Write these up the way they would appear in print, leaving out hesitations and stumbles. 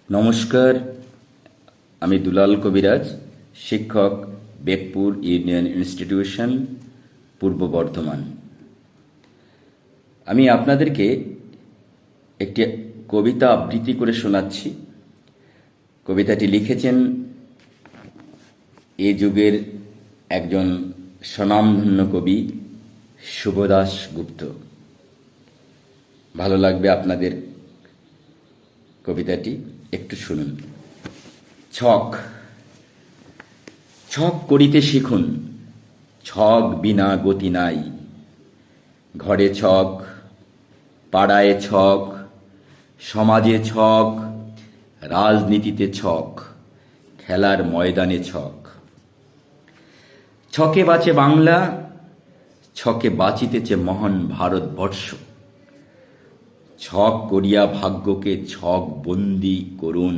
নমস্কার, আমি দুলাল কবিরাজ, শিক্ষক, বেগপুর ইউনিয়ন ইনস্টিটিউশন, পূর্ব বর্ধমান। আমি আপনাদেরকে একটি কবিতা আবৃত্তি করে শোনাচ্ছি। কবিতাটি লিখেছেন এ যুগের একজন স্বনামধন্য কবি শুভদাস গুপ্ত। ভালো লাগবে আপনাদের কবিতাটি, একটু শুনুন। ছক ছক করিতে শিখুন, ছক বিনা গতি নাই। ঘরে ছক, পাড়ায় ছক, সমাজে ছক, রাজনীতিতে ছক, খেলার ময়দানে ছক। ছকে বাঁচে বাংলা, ছকে বাঁচিতেছে মহান ভারতবর্ষ। ছক করিয়া ভাগ্যকে ছক বন্দি করুন।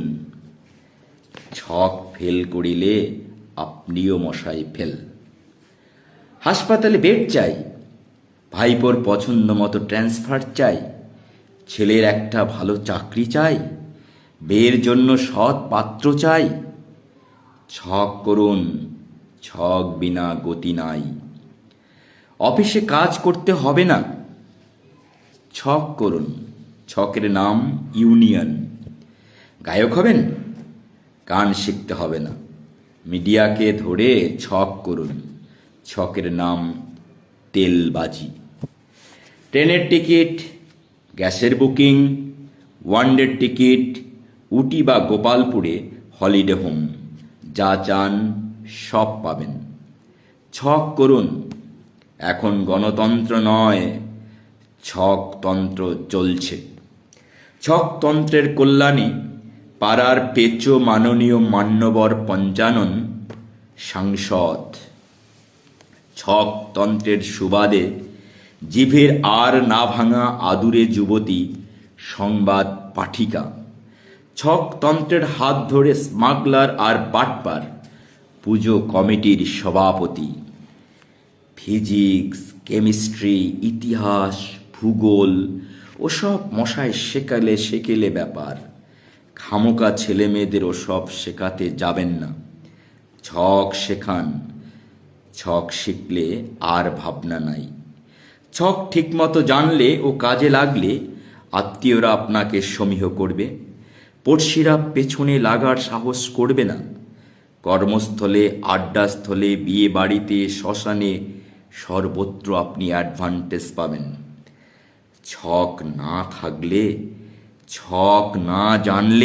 ছক ফেল করিলে আপনিও মশাই ফেল। হাসপাতালে বেড চাই, ভাইপোর পছন্দ মতো ট্রান্সফার চাই, ছেলের একটা ভালো চাকরি চাই, বিয়ের জন্য সৎ পাত্র চাই। ছক করুন, ছক বিনা গতি নাই। অফিসে কাজ করতে হবে না, ছক করুন, ছকের নাম ইউনিয়ন। গায়ক হবেন, গান শিখতে হবে না। মিডিয়াকে ধরে ছক করুন, ছকের নাম তেলবাজি। ট্রেনের টিকিট, গ্যাসের বুকিং, ওয়ানডের টিকিট, উটি বা গোপালপুরে হলিডে হোম, যা চান সব পাবেন। ছক করুন, এখন গণতন্ত্র নয়, ছকতন্ত্র চলছে। ছকতন্ত্রের কল্যাণে পাড়ার পেচো মাননীয় মান্যবর পঞ্চানন সাংসদ। ছকতন্ত্রের সুবাদে জিভের আর না ভাঙা আদুরে যুবতী সংবাদ পাঠিকা। ছকতন্ত্রের হাত ধরে স্মাগলার আর বাটপার পুজো কমিটির সভাপতি। ফিজিক্স, কেমিস্ট্রি, ইতিহাস, ভূগোল ওসব মশায় সেকেলে ব্যাপার। খামোকা ছেলে মেয়েদের ওসব শেখাতে যাবেন না। ছক শেখান, ছক শিখলে আর ভাবনা নাই। ছক ঠিকমতো জানলে ও কাজে লাগলে আত্মীয়রা আপনাকে সমীহ করবে, পড়শিরা পেছনে লাগার সাহস করবে না। কর্মস্থলে, আড্ডাস্থলে, বিয়ে বাড়িতে, শ্মশানে, সর্বত্র আপনি অ্যাডভান্টেজ পাবেন। ছক না থাকলে, ছক না জানলে